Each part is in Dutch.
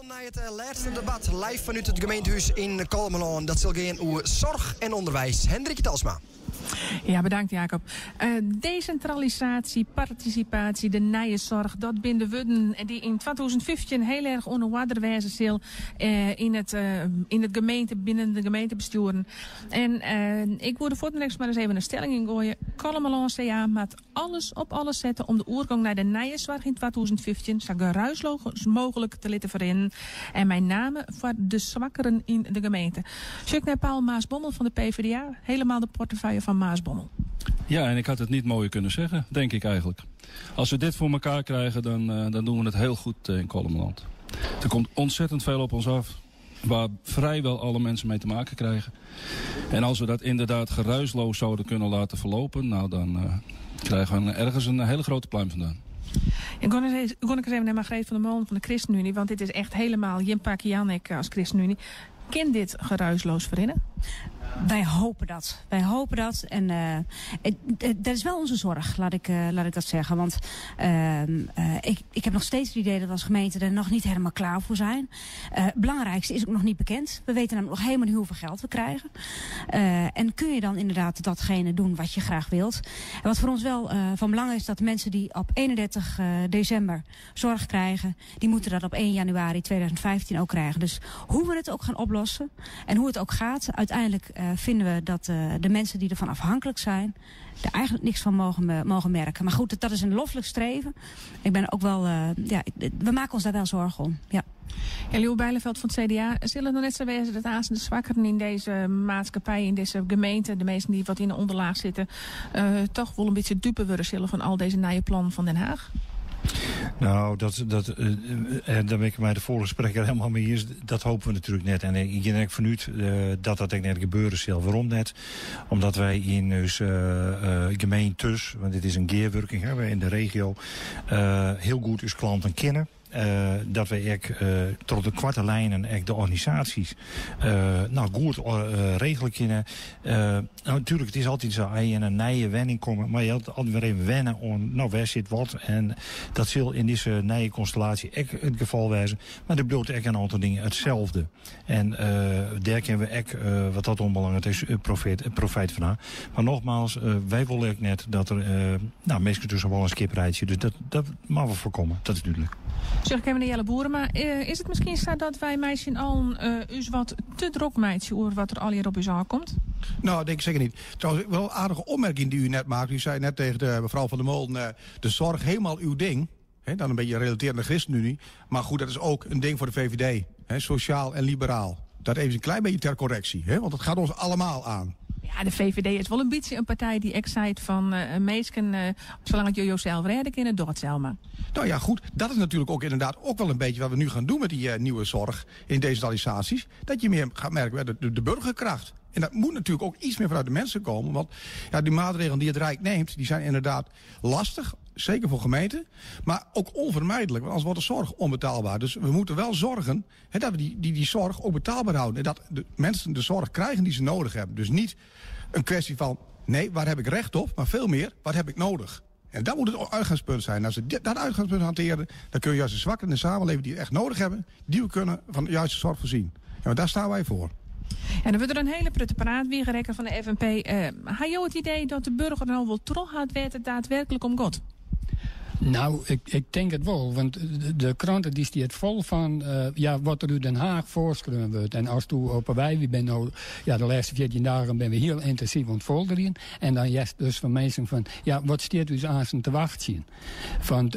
naar het laatste debat live vanuit het gemeentehuis in Kolmelaan. Dat zal gaan over zorg en onderwijs. Hendrik Talsma. Ja, bedankt Jacob. Decentralisatie, participatie, de nije zorg, dat binnen woorden die in 2015 heel erg onderwaarder wijzen zal in het gemeente, binnen de gemeentebesturen. En ik wilde voortdurend maar eens even een stelling ingooien. Kolmelaan CA moet alles op alles zetten om de oorgang naar de nije zorg in 2015 zo geruisloos mogelijk te laten verrennen. En met name voor de zwakkeren in de gemeente. Check naar Paul Maasbommel van de PvdA, helemaal de portefeuille van Maasbommel. Ja, en ik had het niet mooier kunnen zeggen, denk ik eigenlijk. Als we dit voor elkaar krijgen, dan doen we het heel goed in Kolmeland. Er komt ontzettend veel op ons af, waar vrijwel alle mensen mee te maken krijgen. En als we dat inderdaad geruisloos zouden kunnen laten verlopen, nou dan krijgen we ergens een hele grote pluim vandaan. Ik ga eens even naar Margreet van der Molen van de ChristenUnie, want dit is echt helemaal Jim Pakianek als ChristenUnie. Kan dit geruisloos verrennen? Wij hopen dat. En dat is wel onze zorg, laat ik dat zeggen. Want ik heb nog steeds het idee dat we als gemeente er nog niet helemaal klaar voor zijn. Het belangrijkste is ook nog niet bekend. We weten namelijk nog helemaal niet hoeveel geld we krijgen. En kun je dan inderdaad datgene doen wat je graag wilt. En wat voor ons wel van belang is, dat de mensen die op 31 december zorg krijgen, die moeten dat op 1 januari 2015 ook krijgen. Dus hoe we het ook gaan oplossen en hoe het ook gaat, uiteindelijk vinden we dat de mensen die ervan afhankelijk zijn er eigenlijk niks van mogen merken. Maar goed, dat is een loffelijk streven. Ik ben ook wel, we maken ons daar wel zorgen om. Ja. Ja, Leeuw Bijleveld van het CDA, zullen het nog net zo wezen dat aan de zwakkeren in deze maatschappij, in deze gemeente, de mensen die wat in de onderlaag zitten, toch wel een beetje dupe worden zullen van al deze nieuwe plannen van Den Haag? Nou, daar ben ik mij de vorige spreker helemaal mee eens. Dat hopen we natuurlijk net. En ik denk vanuit dat ook net gebeuren zal. Waarom net? Omdat wij in gemeentes, want dit is een gearworking hebben in de regio, heel goed als klanten kennen. Dat we tot de kwarte lijnen de organisaties goed regelen kunnen. Natuurlijk, het is altijd zo, als je in een nieuwe wenning komt, maar je had altijd weer even wennen aan, waar zit wat. En dat zal in deze nieuwe constellatie het geval wijzen. Maar er bedoelt een aantal dingen hetzelfde. En daar kunnen we wat dat onbelangrijk is, profijt van aan. Maar nogmaals, wij willen ook net dat er mensen tussen wel een skiprijtje. Dus dat mogen we voorkomen. Dat is duidelijk. Zeg ik even naar Jelle Boeren, maar is het misschien zo dat wij meisjes al eens wat te druk meisje over wat er al hier op u aankomt? Nou, denk ik zeker niet. Trouwens, wel een aardige opmerking die u net maakt. U zei net tegen de mevrouw van der Molen, de zorg helemaal uw ding. He, dan een beetje gerelateerd aan de ChristenUnie. Maar goed, dat is ook een ding voor de VVD. He, sociaal en liberaal. Dat even een klein beetje ter correctie. Want het gaat ons allemaal aan. Ja, de VVD is wel een beetje een partij die excite van meesken, zolang het jullie zelf redden kunnen, door het zelf maar. Nou ja, goed. Dat is natuurlijk ook inderdaad ook wel een beetje wat we nu gaan doen met die nieuwe zorg in decentralisaties. Dat je meer gaat merken bij de burgerkracht. En dat moet natuurlijk ook iets meer vanuit de mensen komen. Want ja, die maatregelen die het Rijk neemt, die zijn inderdaad lastig. Zeker voor gemeenten. Maar ook onvermijdelijk. Want anders wordt de zorg onbetaalbaar. Dus we moeten wel zorgen dat we die zorg ook betaalbaar houden. En dat de mensen de zorg krijgen die ze nodig hebben. Dus niet een kwestie van, nee, waar heb ik recht op? Maar veel meer, wat heb ik nodig? En dat moet het uitgangspunt zijn. Als we dat uitgangspunt hanteren, dan kun je juist de zwakken in de samenleving die het echt nodig hebben, die we kunnen van de juiste zorg voorzien. En daar staan wij voor. En dan wordt er een hele prutte paraat weergerekken van de FNP. Had je het idee dat de burger nou wel toch gaat weten daadwerkelijk om God? Nou, ik denk het wel. Want de kranten die stiert vol van wat er in Den Haag voorschreven wordt. En als toen op wij bent nou, de laatste 14 dagen ben we heel intensief aan het folderen. En dan juist dus van mensen van, wat stiert u aan te wachten? Van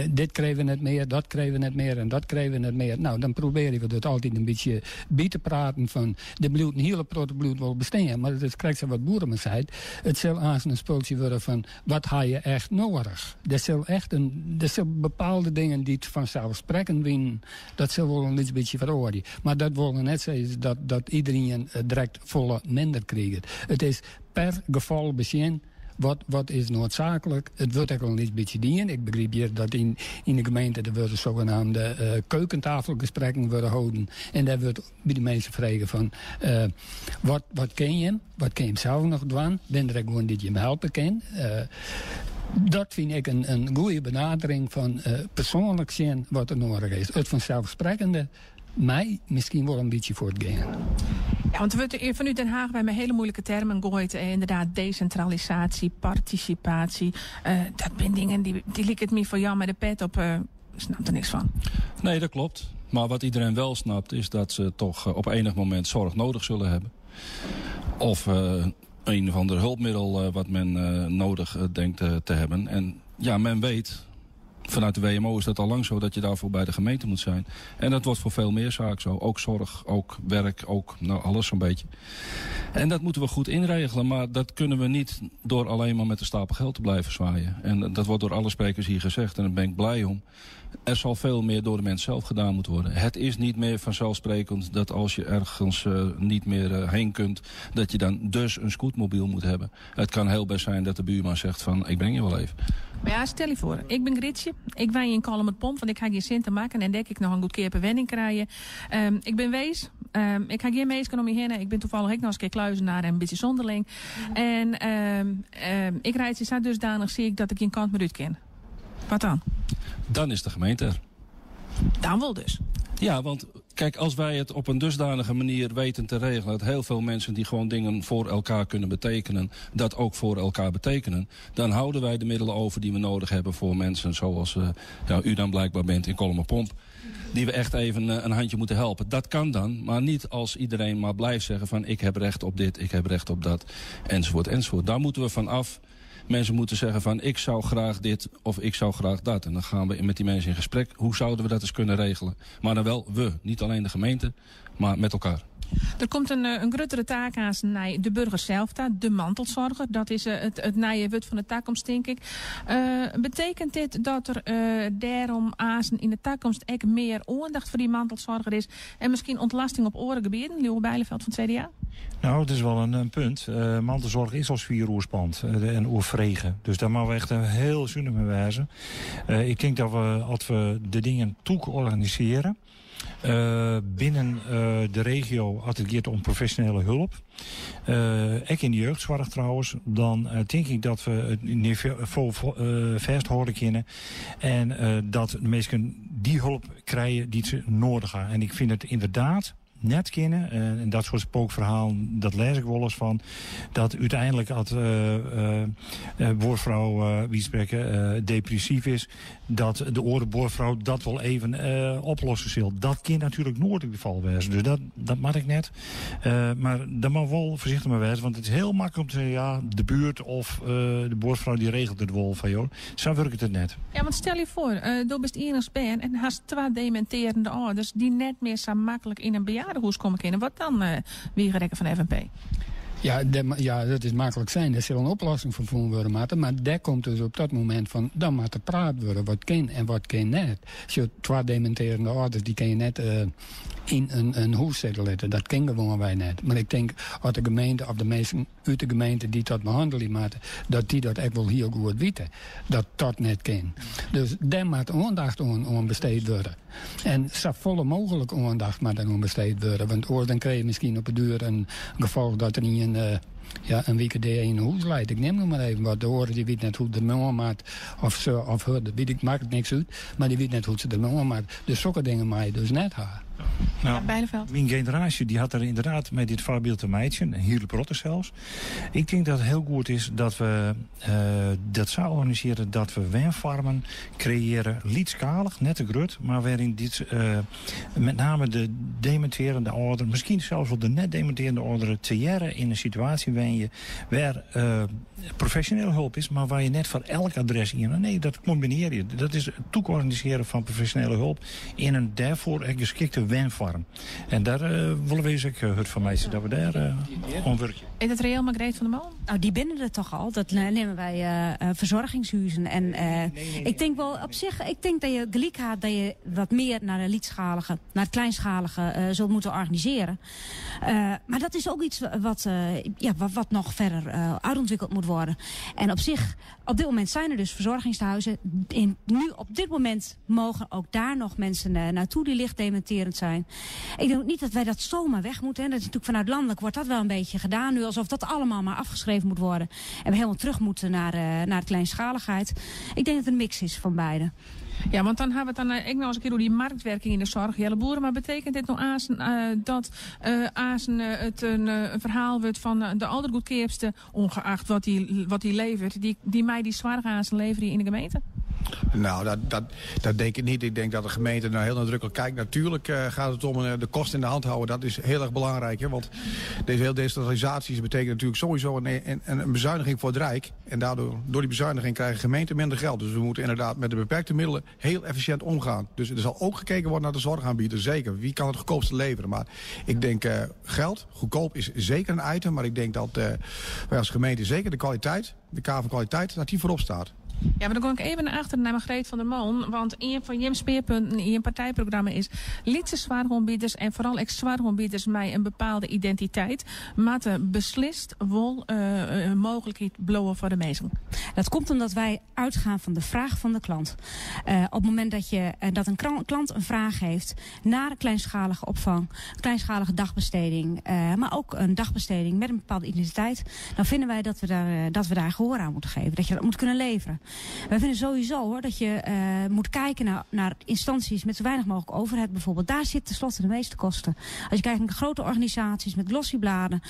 dit krijgen we net meer, dat krijgen we net meer en dat krijgen we net meer. Nou, dan proberen we dat altijd een beetje bij te praten van, de bloed, een hele protte bloed wel bestaan. Maar het krijgt ze wat boeren me zei. Het zal aan een spultje worden van, wat ha je echt nodig? Dat zal echt er zijn bepaalde dingen die het vanzelfsprekend winnen. Dat zal wel een beetje verhoren. Maar dat wil net zeggen dat iedereen direct volle minder krijgt. Het is per geval bezien. Wat is noodzakelijk? Het wordt ook wel een beetje dienen. Ik begreep hier dat in de gemeente er worden zogenaamde keukentafelgesprekken worden houden. En daar wordt bij de mensen vragen van wat ken je hem? Wat ken je hem zelf nog doen? Ben er gewoon dat je hem helpen kan? Dat vind ik een goede benadering van persoonlijk zien wat er nodig is. Het vanzelfsprekende mij misschien wel een beetje voor het gaan. Ja, want we worden vanuit Den Haag bij hele moeilijke termen gooit. Inderdaad, decentralisatie, participatie. Dat zijn dingen die liep het me voor jou met de pet op. Snapt er niks van. Nee, dat klopt. Maar wat iedereen wel snapt is dat ze toch op enig moment zorg nodig zullen hebben. Of een of ander hulpmiddel wat men nodig denkt te hebben. En ja, men weet, vanuit de WMO is dat al lang zo dat je daarvoor bij de gemeente moet zijn. En dat wordt voor veel meer zaken zo. Ook zorg, ook werk, ook alles zo'n beetje. En dat moeten we goed inregelen. Maar dat kunnen we niet door alleen maar met een stapel geld te blijven zwaaien. En dat wordt door alle sprekers hier gezegd. En daar ben ik blij om. Er zal veel meer door de mens zelf gedaan moeten worden. Het is niet meer vanzelfsprekend dat als je ergens niet meer heen kunt, dat je dan dus een scootmobiel moet hebben. Het kan heel best zijn dat de buurman zegt van, ik breng je wel even. Maar ja, stel je voor, ik ben Gritsje. Ik wijn in Kalm het pomp, want ik ga geen cent te maken. En denk ik nog een goed keer per wenning krijgen. Ik ben wees. Ik ga geen meesken om me heen. Ik ben toevallig ook nog eens een keer kluizenaar en een beetje zonderling. En ik rijd ze dusdanig zie ik dat ik geen kant meer uit ken. Wat dan? Dan is de gemeente er. Dan wel dus. Ja, want kijk, als wij het op een dusdanige manier weten te regelen, dat heel veel mensen die gewoon dingen voor elkaar kunnen betekenen, dat ook voor elkaar betekenen, dan houden wij de middelen over die we nodig hebben voor mensen zoals u dan blijkbaar bent in Kolmerpomp. Die we echt even een handje moeten helpen. Dat kan dan, maar niet als iedereen maar blijft zeggen van, ik heb recht op dit, ik heb recht op dat, enzovoort, enzovoort. Daar moeten we van af. Mensen moeten zeggen van, ik zou graag dit of ik zou graag dat. En dan gaan we met die mensen in gesprek. Hoe zouden we dat eens kunnen regelen? Maar dan wel we, niet alleen de gemeente, maar met elkaar. Er komt een grotere taak aan naar de burger zelf, de mantelzorger. Dat is het nije wut van de toekomst, denk ik. Betekent dit dat er daarom in de toekomst ook meer aandacht voor die mantelzorger is? En misschien ontlasting op orengebieden? Leeuwen Bijleveld van het CDA? Nou, het is wel een punt. Mantelzorg is als 4 uur spant en oervregen. Dus daar mogen we echt heel zuinig mee wijzen. Ik denk dat we, als we de dingen toe organiseren, binnen de regio, als het gaat om professionele hulp, ook in de jeugdzorg trouwens, dan denk ik dat we het niveau vast houden kunnen en dat de mensen die hulp krijgen die ze nodig hebben. En ik vind het inderdaad net kennen, en dat soort spookverhalen, dat lees ik wel eens van, dat uiteindelijk als boorvrouw, wie spreken, depressief is, dat de orenboorvrouw dat wel even oplossen zal. Dat kan natuurlijk nooit het geval wezen. Dus dat mag ik net. Maar daar mag wel voorzichtig mee wezen, want het is heel makkelijk om te zeggen, ja, de buurt of de boorvrouw die regelt het wel van, joh. Zo werkt het net. Ja, want stel je voor, je bent enigszins ben en haast 2 dementerende ouders die net meer zo makkelijk in een bejaardenhuis komen kunnen. Wat dan, Wiegerekken van FNP? Ja, dat is makkelijk zijn. Er zal een oplossing voor voelen worden, maar daar komt dus op dat moment van, dan moet er praat worden, wat kan en wat kan net. Zo 2 dementerende ouders, die kan je net in een huis zetten. Dat kennen gewoon wij net. Maar ik denk, als de gemeente, of de mensen uit de gemeente die dat behandelen maken, dat die dat echt wel heel goed weten. Dat net kan. Dus daar moet aandacht aan besteed worden. En zo volle mogelijk aandacht moet aan besteed worden. Want oors dan krijg je misschien op de duur een gevolg dat er niet een week in een huis leidt. Ik neem nog maar even wat. De oren die weet net hoe de man maakt. Of ze of haar. Dat maakt het niks uit. Maar die weet net hoe ze de man maakt. Dus zulke dingen mag je dus net haar. Nou, Bijleveld. Mijn generatie die had er inderdaad met dit voorbeeld een meidje, een hele protte zelfs. Ik denk dat het heel goed is dat we dat zo organiseren dat we wenfarmen creëren, lietschalig, net te grut, maar waarin dit met name de dementerende ouderen, misschien zelfs wel de net dementerende ouderen, te jaren in een situatie waar professionele hulp is, maar waar je net voor elk adres in. Nee, dat combineer je. Dat is het toeorganiseren van professionele hulp in een daarvoor geschikte wenfarm. En daar willen we eens het van mij dat we daar aan werken. Is het reëel, Margreet van der Molen? Nou, die binnen er toch al. Dat nemen wij verzorgingshuizen. En ik denk wel op zich, ik denk dat je gelijk had dat je wat meer naar de liedschalige, naar het kleinschalige zult moeten organiseren. Maar dat is ook iets wat nog verder uitontwikkeld moet worden. En op zich, op dit moment zijn er dus verzorgingshuizen. Nu op dit moment mogen ook daar nog mensen naartoe die licht dementerend zijn. Ik denk niet dat wij dat zomaar weg moeten. Hè. Dat is natuurlijk vanuit landelijk wordt dat wel een beetje gedaan nu. Alsof dat allemaal maar afgeschreven moet worden. En we helemaal terug moeten naar de kleinschaligheid. Ik denk dat het een mix is van beide. Ja, want dan hebben we het dan ik nou eens een keer door die marktwerking in de zorg. Jelle Boeren, maar betekent dit nou dat het een verhaal wordt van de allergoedkeerste, ongeacht wat die levert, die mij die zwaargazen leveren in de gemeente? Nou, dat denk ik niet. Ik denk dat de gemeente nou heel nadrukkelijk kijkt. Natuurlijk gaat het om de kosten in de hand houden. Dat is heel erg belangrijk. Hè? Want deze hele decentralisatie betekent natuurlijk sowieso een bezuiniging voor het Rijk. En door die bezuiniging krijgen gemeenten minder geld. Dus we moeten inderdaad met de beperkte middelen heel efficiënt omgaan. Dus er zal ook gekeken worden naar de zorgaanbieder. Zeker. Wie kan het goedkoopste leveren? Maar ik denk geld, goedkoop is zeker een item. Maar ik denk dat wij als gemeente zeker de kwaliteit, de Kamer van kwaliteit, dat die voorop staat. Ja, maar dan kom ik even naar achteren naar Margreet van der Molen. Want een van je speerpunten in je partijprogramma is lietse zwaarhoonbieders en vooral ex-zwaarhoonbieders mij een bepaalde identiteit. Maar beslist wel mogelijkheid blowen voor de mensen. Dat komt omdat wij uitgaan van de vraag van de klant. Op het moment dat een klant een vraag heeft naar een kleinschalige opvang, kleinschalige dagbesteding, maar ook een dagbesteding met een bepaalde identiteit, dan vinden wij dat we daar gehoor aan moeten geven. Dat je dat moet kunnen leveren. Wij vinden sowieso hoor, dat je moet kijken naar instanties met zo weinig mogelijk overhead bijvoorbeeld. Daar zit tenslotte de meeste kosten. Als je kijkt naar grote organisaties met glossybladen,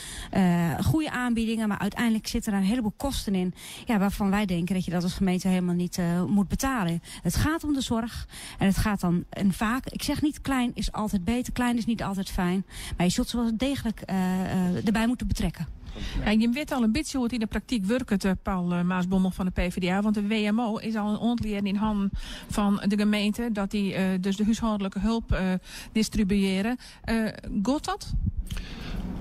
goede aanbiedingen, maar uiteindelijk zitten er een heleboel kosten in. Ja, waarvan wij denken dat je dat als gemeente helemaal niet moet betalen. Het gaat om de zorg. En het gaat dan vaak, ik zeg niet klein is altijd beter, klein is niet altijd fijn. Maar je zult ze wel degelijk erbij moeten betrekken. Ja, je weet al een beetje hoe het in de praktijk werkt, Paul Maasbommel van de PvdA. Want de WMO is al een ontleer in handen van de gemeente. Dat die dus de huishoudelijke hulp distribueren. Gaat dat?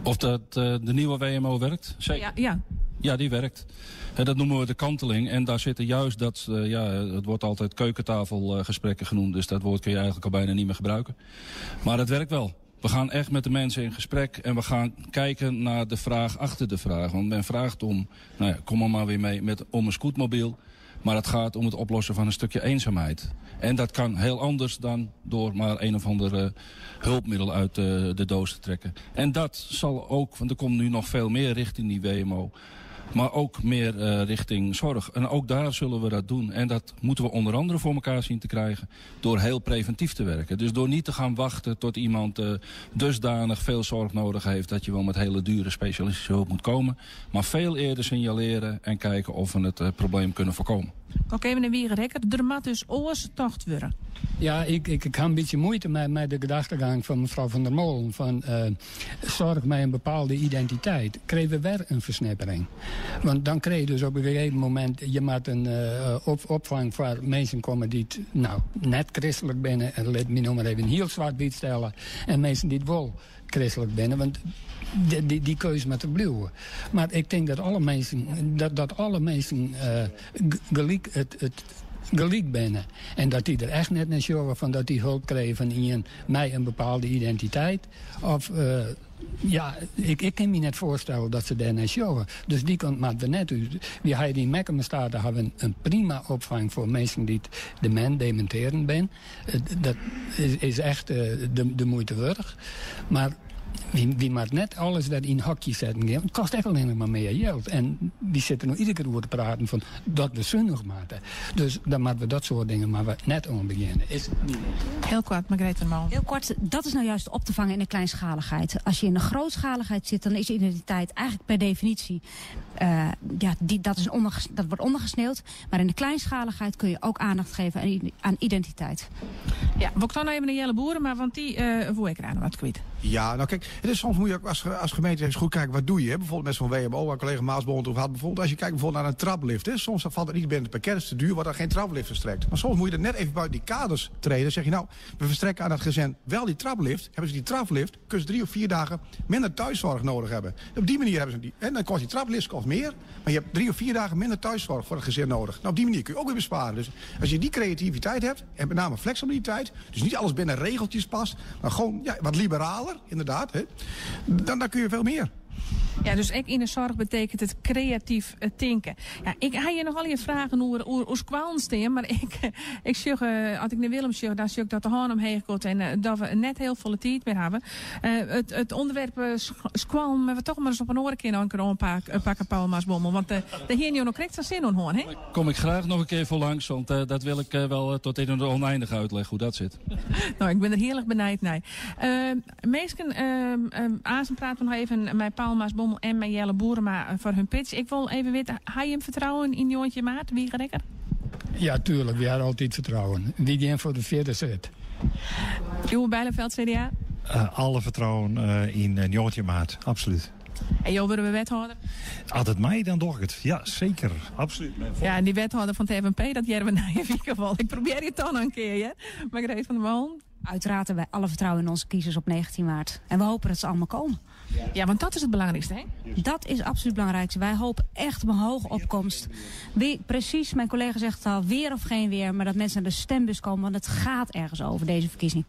Of dat de nieuwe WMO werkt? Zeker. Ja. Ja, die werkt. Dat noemen we de kanteling. En daar zitten juist het wordt altijd keukentafelgesprekken genoemd. Dus dat woord kun je eigenlijk al bijna niet meer gebruiken. Maar het werkt wel. We gaan echt met de mensen in gesprek en we gaan kijken naar de vraag achter de vraag. Want men vraagt om, kom er maar weer mee, om een scootmobiel. Maar het gaat om het oplossen van een stukje eenzaamheid. En dat kan heel anders dan door maar een of andere hulpmiddel uit de doos te trekken. En dat zal ook, want er komt nu nog veel meer richting die WMO. Maar ook meer richting zorg. En ook daar zullen we dat doen. En dat moeten we onder andere voor elkaar zien te krijgen door heel preventief te werken. Dus door niet te gaan wachten tot iemand dusdanig veel zorg nodig heeft dat je wel met hele dure specialistische hulp moet komen. Maar veel eerder signaleren en kijken of we het probleem kunnen voorkomen. Oké, meneer Wiegerekker, er moet dus oorstocht worden. Ja, ik heb een beetje moeite met de gedachtegang van mevrouw van der Molen. Van zorg met een bepaalde identiteit. Kregen we weer een versnippering. Want dan kreeg je dus op een gegeven moment, je moet een opvang voor mensen komen die net christelijk binnen. En let me nog maar even heel zwart bied stellen. En mensen die het wel christelijk binnen. Want die keuze moet er blijven. Maar ik denk dat alle mensen gelijk gelijk binnen. En dat die er echt net naar zorgen van dat die hulp krijgen in mij een bepaalde identiteit. Of ik kan me net voorstellen dat ze daar naar zorgen. Dus die kant maken we net uit. We hebben in Mecklenburg hebben een prima opvang voor mensen die dementeren zijn. Dat is echt de moeite waard. Maar wie maakt net alles dat in hokjes zetten. Het kost echt alleen maar meer geld. En die zitten nog iedere keer over te praten van dat we zinnig maken. Dus dan moeten we dat soort dingen maar we net om beginnen. Is het niet? Heel kort, Margreet van der Molen. Heel kort, dat is nou juist op te vangen in de kleinschaligheid. Als je in de grootschaligheid zit, dan is identiteit eigenlijk per definitie dat wordt ondergesneeuwd. Maar in de kleinschaligheid kun je ook aandacht geven aan identiteit. Ja, we dan even naar Jelle Boeren, maar want die voel ik eraan wat kwijt. Ja, nou kijk, het is soms moet je ook als gemeente eens goed kijken, wat doe je? Hè? Bijvoorbeeld met zo'n WMO, waar collega Maasboom het over had. Bijvoorbeeld als je kijkt bijvoorbeeld naar een traplift. Hè? Soms valt het niet binnen het pakket, is te duur, wordt er geen traplift verstrekt. Maar soms moet je er net even buiten die kaders treden. Dan zeg je nou, we verstrekken aan dat gezin wel die traplift. Hebben ze die traplift, kunnen ze 3 of 4 dagen minder thuiszorg nodig hebben. Op die manier hebben ze die. En dan kost die traplift meer, maar je hebt 3 of 4 dagen minder thuiszorg voor het gezin nodig. Nou, op die manier kun je ook weer besparen. Dus als je die creativiteit hebt, en met name flexibiliteit, dus niet alles binnen regeltjes past, maar gewoon wat liberaler, inderdaad, hè, dan kun je veel meer. Ja, dus ook in de zorg betekent het creatief denken. Ja, ik heb hier nog al je vragen hoe squalen staan, maar ik zeg, als ik naar Willem zeg, dan zeg ik dat de hand omheen gaat en dat we net heel veel tijd meer hebben. Het onderwerp squalen, maar we toch maar eens op een oren keer pakken, Paul Maasbommel, want de hier nu nog correct zin aan hoor, hè? Kom ik graag nog een keer voor langs, want dat wil ik wel tot in het oneindige uitleggen hoe dat zit. Nou, ik ben er heerlijk benieuwd naar. Meestal Azen praten we nog even met Paul Maasbommel en met Jelle Boerema voor hun pitch. Ik wil even weten, heb je hem vertrouwen in Joontje Maat? Wie gerekker? Ja, tuurlijk. We hadden altijd vertrouwen. Wie gaan voor de vierde zit. Joe Bijleveld, CDA? Alle vertrouwen in Joontje Maat, absoluut. En jou worden we wethouder? Altijd mij, dan doe ik het. Ja, zeker. Absoluut. Ja, en die wethouder van het FNP, dat jaren we na je geval. Ik probeer je toch nog een keer, hè? Margreet van der Molen. Uiteraard hebben wij alle vertrouwen in onze kiezers op 19 maart. En we hopen dat ze allemaal komen. Ja, want dat is het belangrijkste, hè? Dat is absoluut het belangrijkste. Wij hopen echt op een hoge opkomst. Precies, mijn collega zegt het al, weer of geen weer. Maar dat mensen naar de stembus komen, want het gaat ergens over deze verkiezing.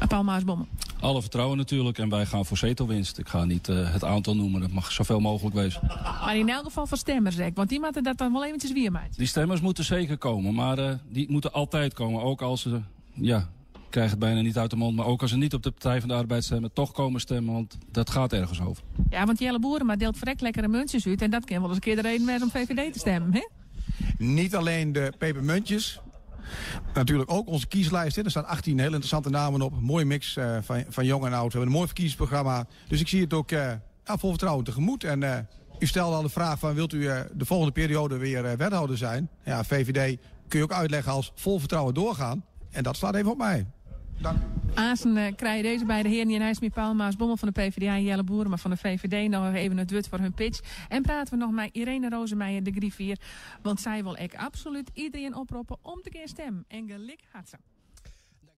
Paul Maasbommel. Alle vertrouwen natuurlijk en wij gaan voor zetelwinst. Ik ga niet het aantal noemen, dat mag zoveel mogelijk wezen. Maar in elk geval voor stemmers, zeg. Want die moeten dat dan wel eventjes weer maken. Die stemmers moeten zeker komen, maar die moeten altijd komen. Ook als ze, ik krijg het bijna niet uit de mond, maar ook als ze niet op de Partij van de Arbeid stemmen, toch komen stemmen, want dat gaat ergens over. Ja, want Jelle Boerema deelt verrekt lekkere muntjes uit en dat kan wel eens een keer de reden zijn om VVD te stemmen, hè? Niet alleen de pepermuntjes. Natuurlijk ook onze kieslijst. Er staan 18 heel interessante namen op. Een mooie mix van jong en oud. We hebben een mooi verkiezingsprogramma. Dus ik zie het ook vol vertrouwen tegemoet. En u stelde al de vraag van, wilt u de volgende periode weer wethouder zijn? Ja, VVD kun je ook uitleggen als vol vertrouwen doorgaan. En dat staat even op mij. Dank u. Azen krijg je deze beide heren. Jan IJsmie, Paul Maasbommel van de PvdA en Jelle Boerema van de VVD. Nog even het wut voor hun pitch. En praten we nog met Irene Rosemeijer, de griffier. Want zij wil echt absoluut iedereen oproepen om te gaan stemmen. En gelijk had ze.